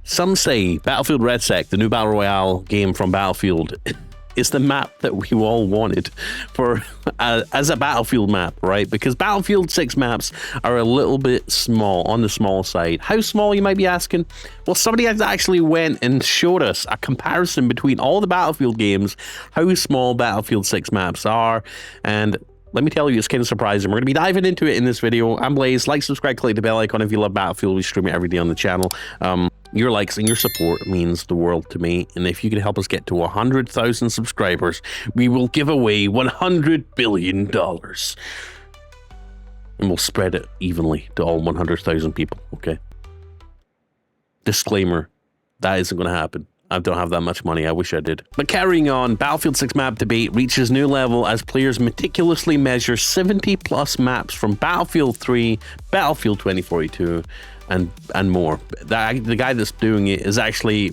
Some say Battlefield Red Sec, the new Battle Royale game from Battlefield, is the map that we all wanted for as a Battlefield map, right? Because Battlefield 6 maps are a little bit small, on the small side. How small, you might be asking? Well, somebody has actually went and showed us a comparison between all the Battlefield games, how small Battlefield 6 maps are, and let me tell you, it's kind of surprising. We're going to be diving into it in this video. I'm Blaze. Like, subscribe, click the bell icon if you love Battlefield. We stream it every day on the channel. Your likes and your support means the world to me. And if you can help us get to 100,000 subscribers, we will give away $100 billion. And we'll spread it evenly to all 100,000 people, okay? Disclaimer, that isn't going to happen. I don't have that much money. I wish I did. But carrying on, Battlefield 6 map debate reaches new level as players meticulously measure 70 plus maps from Battlefield 3, Battlefield 2042, and more. The guy that's doing it is actually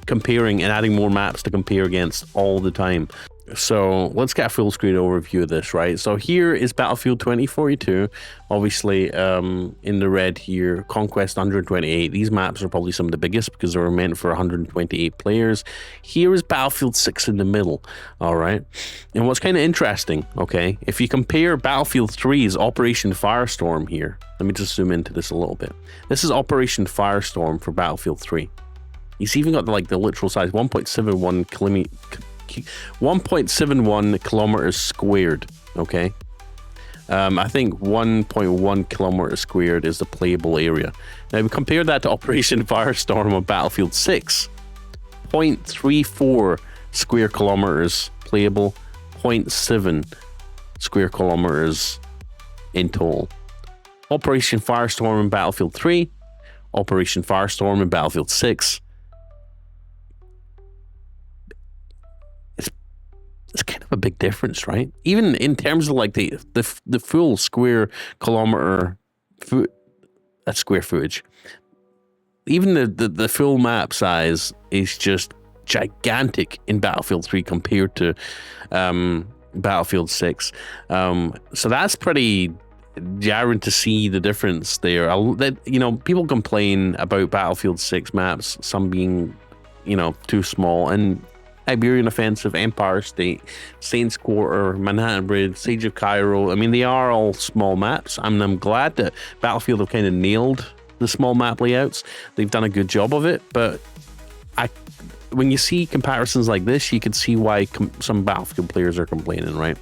comparing and adding more maps to compare against all the time. So let's get a full screen overview of this, right? So here is Battlefield 2042, obviously in the red here, Conquest 128. These maps are probably some of the biggest because they were meant for 128 players. Here is Battlefield 6 in the middle, all right? And what's kind of interesting, okay, if you compare Battlefield 3's Operation Firestorm here, let me just zoom into this a little bit. This is Operation Firestorm for Battlefield 3. He's even got the literal size, 1.71 kilometers squared, okay? I think 1.1 kilometers squared is the playable area. Now we compare that to Operation Firestorm on Battlefield 6. 0.34 square kilometers playable, 0.7 square kilometers in total. Operation Firestorm in Battlefield 3, Operation Firestorm in Battlefield 6. It's kind of a big difference, right? Even in terms of like the full square kilometer square footage. Even the full map size is just gigantic in Battlefield 3 compared to Battlefield 6. So that's pretty jarring to see the difference there. You know, people complain about Battlefield 6 maps, some being, you know, too small, and Iberian Offensive, Empire State, Saints Quarter, Manhattan Bridge, Siege of Cairo. I mean, they are all small maps. I'm glad that Battlefield have kind of nailed the small map layouts. They've done a good job of it, but when you see comparisons like this, you can see why some Battlefield players are complaining, right?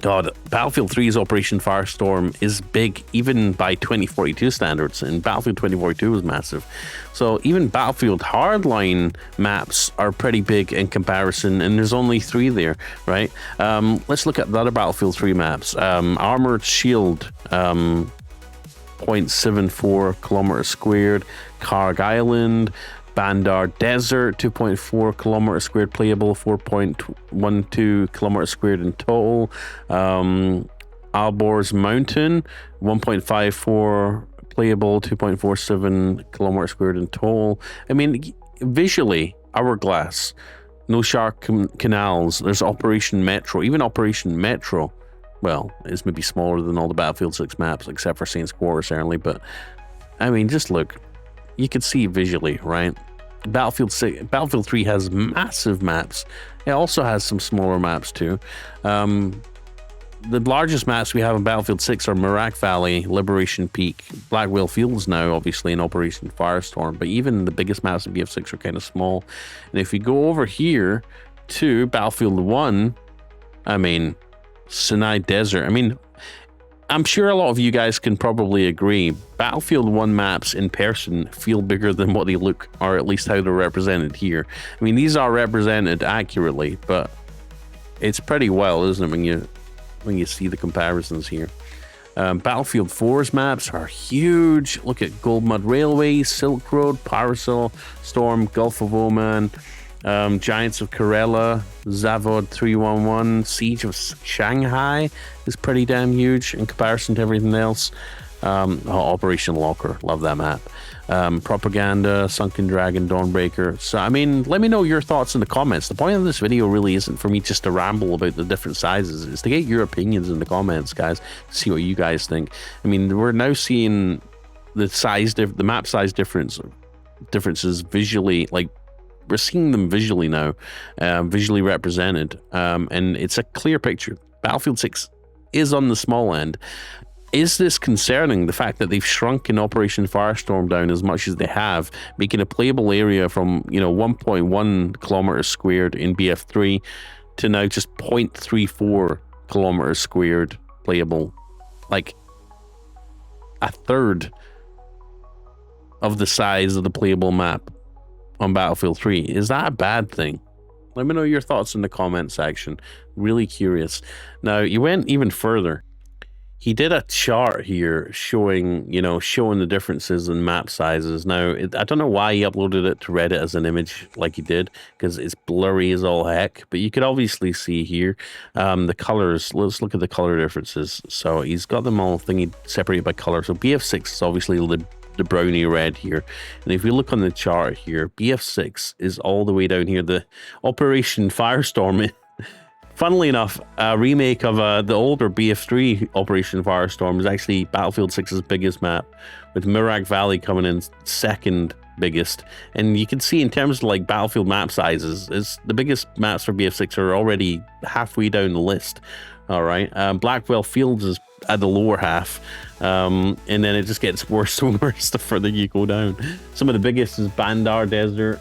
God, Battlefield 3's Operation Firestorm is big even by 2042 standards, and Battlefield 2042 was massive. So even Battlefield Hardline maps are pretty big in comparison, and there's only 3 there, right? Let's look at the other Battlefield 3 maps. Armored Shield, 0.74 kilometers squared, Karg Island, Bandar Desert, 2.4 kilometers squared playable, 4.12 kilometers squared in total. Alborz Mountain, 1.54 playable, 2.47 kilometers squared in total. I mean, visually, Hourglass, No Shark Canals, there's Operation Metro. Even Operation Metro, well, it's maybe smaller than all the Battlefield 6 maps, except for Saints Quarter, certainly, but I mean, just look. You can see visually, right? Battlefield 3 has massive maps. It also has some smaller maps too. The largest maps we have in Battlefield 6 are Merak Valley, Liberation Peak, Blackwell Fields now, obviously, in Operation Firestorm. But even the biggest maps in BF6 are kind of small. And if you go over here to Battlefield 1, I mean, Sinai Desert. I mean, I'm sure a lot of you guys can probably agree. Battlefield 1 maps in person feel bigger than what they look, or at least how they're represented here. I mean, these are represented accurately, but it's pretty well, isn't it, when you see the comparisons here. Battlefield 4's maps are huge. Look at Gold Mud Railway, Silk Road, Paracel Storm, Gulf of Oman, Giants of Karela, Zavod 311, Siege of Shanghai is pretty damn huge in comparison to everything else. Operation Locker, love that map. Propaganda, Sunken Dragon, Dawnbreaker. So, I mean, let me know your thoughts in the comments. The point of this video really isn't for me just to ramble about the different sizes. It's to get your opinions in the comments, guys, to see what you guys think. I mean, we're now seeing the map size differences visually, like we're seeing them visually now, visually represented, and it's a clear picture. Battlefield 6 is on the small end. Is this concerning, the fact that they've shrunk in Operation Firestorm down as much as they have, making a playable area from 1.1 kilometers squared in BF3 to now just 0.34 kilometers squared playable, like a third of the size of the playable map on Battlefield 3? Is that a bad thing? Let me know your thoughts in the comment section. Really curious. Now, you went even further. He did a chart here showing the differences in map sizes. Now, I don't know why he uploaded it to Reddit as an image like he did, because it's blurry as all heck. But you could obviously see here the colors. Let's look at the color differences. So he's got them all thingy separated by color. So BF6 is obviously the browny red here. And if we look on the chart here, BF6 is all the way down here. The Operation Firestorm, funnily enough, a remake of the older BF3 Operation Firestorm is actually Battlefield 6's biggest map, with Mirak Valley coming in second biggest. And you can see in terms of like Battlefield map sizes, the biggest maps for BF6 are already halfway down the list. All right, Blackwell Fields is at the lower half, and then it just gets worse and worse the further you go down. Some of the biggest is Bandar Desert,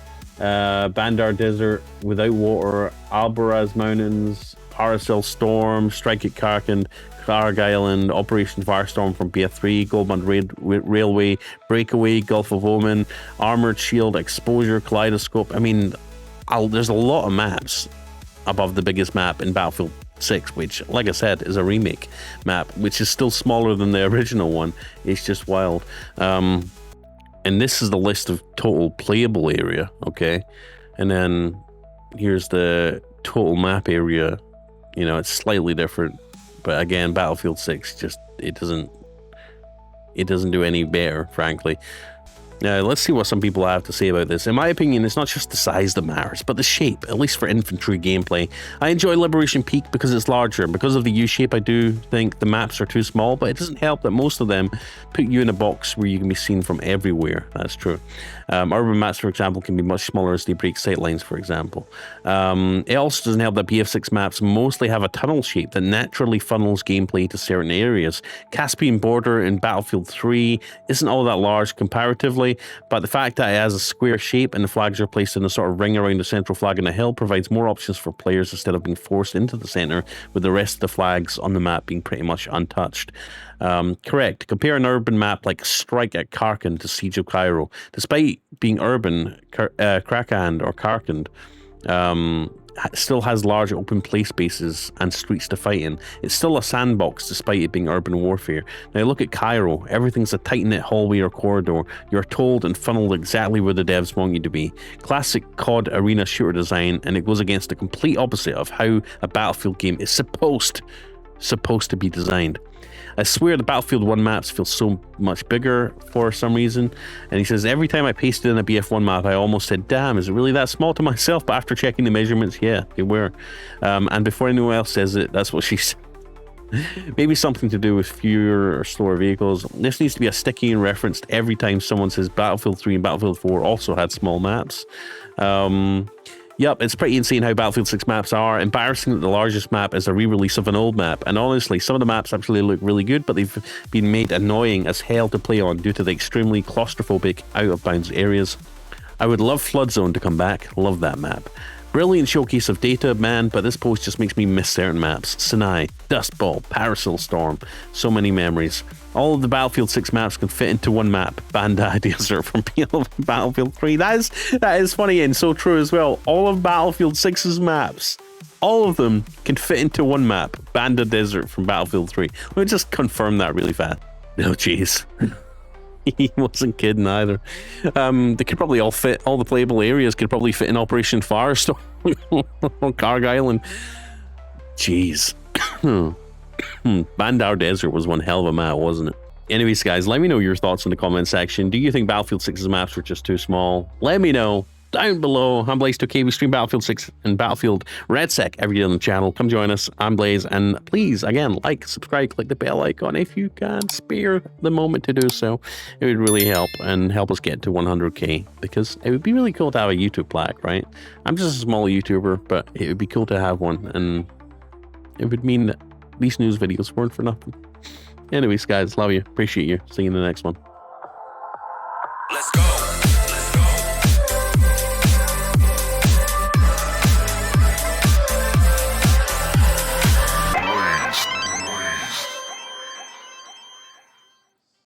Without Water, Albaraz Mountains, Paracel Storm, Strike at Karkand, Clark Island, Operation Firestorm from BF3, Goldmund Railway, Breakaway, Gulf of Oman, Armored Shield, Exposure, Kaleidoscope. I mean, there's a lot of maps above the biggest map in Battlefield 6, which, like I said, is a remake map, which is still smaller than the original one. It's just wild. And this is the list of total playable area, okay? And then here's the total map area. It's slightly different, but again, Battlefield 6 just it doesn't do any better, frankly. Now, let's see what some people have to say about this. In my opinion, it's not just the size that matters, but the shape, at least for infantry gameplay. I enjoy Liberation Peak because it's larger. Because of the U-shape, I do think the maps are too small, but it doesn't help that most of them put you in a box where you can be seen from everywhere. That's true. Urban maps, for example, can be much smaller as they break sightlines, for example. It also doesn't help that BF6 maps mostly have a tunnel shape that naturally funnels gameplay to certain areas. Caspian Border in Battlefield 3 isn't all that large comparatively, but the fact that it has a square shape and the flags are placed in a sort of ring around the central flag on a hill provides more options for players instead of being forced into the center, with the rest of the flags on the map being pretty much untouched. Correct. Compare an urban map like Strike at Karkand to Siege of Cairo. Despite being urban, Krakand or Karkand still has large open play spaces and streets to fight in. It's still a sandbox despite it being urban warfare. Now look at Cairo. Everything's a tight-knit hallway or corridor. You're told and funneled exactly where the devs want you to be. Classic COD arena shooter design, and it goes against the complete opposite of how a Battlefield game is supposed to be designed. I swear the Battlefield 1 maps feel so much bigger for some reason. And he says, every time I pasted in a BF1 map, I almost said, damn, is it really that small to myself? But after checking the measurements, yeah, they were. And before anyone else says it, that's what she said. Maybe something to do with fewer or slower vehicles. This needs to be a sticky and referenced every time someone says Battlefield 3 and Battlefield 4 also had small maps. Yep, it's pretty insane how Battlefield 6 maps are. Embarrassing that the largest map is a re-release of an old map. And honestly, some of the maps actually look really good, but they've been made annoying as hell to play on due to the extremely claustrophobic out-of-bounds areas. I would love Flood Zone to come back. Love that map. Brilliant showcase of data, man, but this post just makes me miss certain maps. Sinai, Dust Bowl, Paracel Storm. So many memories. All of the Battlefield 6 maps can fit into one map. Banda Desert from Battlefield 3. That is funny and so true as well. All of Battlefield 6's maps, all of them can fit into one map. Banda Desert from Battlefield 3. Let me just confirm that really fast. Oh, jeez. He wasn't kidding either. They could probably all fit, all the playable areas could probably fit in Operation Firestorm on Clark Island. Jeez. Bandar Desert was one hell of a map, wasn't it? Anyways, guys, let me know your thoughts in the comment section. Do you think Battlefield 6's maps were just too small? Let me know. down below. I'm Blaze2K. We stream Battlefield 6 and Battlefield RedSec every day on the channel. Come join us. I'm Blaze, and please, again, like, subscribe, click the bell icon if you can spare the moment to do so. It would really help and help us get to 100k, because it would be really cool to have a YouTube plaque, right? I'm just a small YouTuber, but it would be cool to have one, and it would mean that these news videos weren't for nothing. Anyways, guys, love you. Appreciate you. See you in the next one.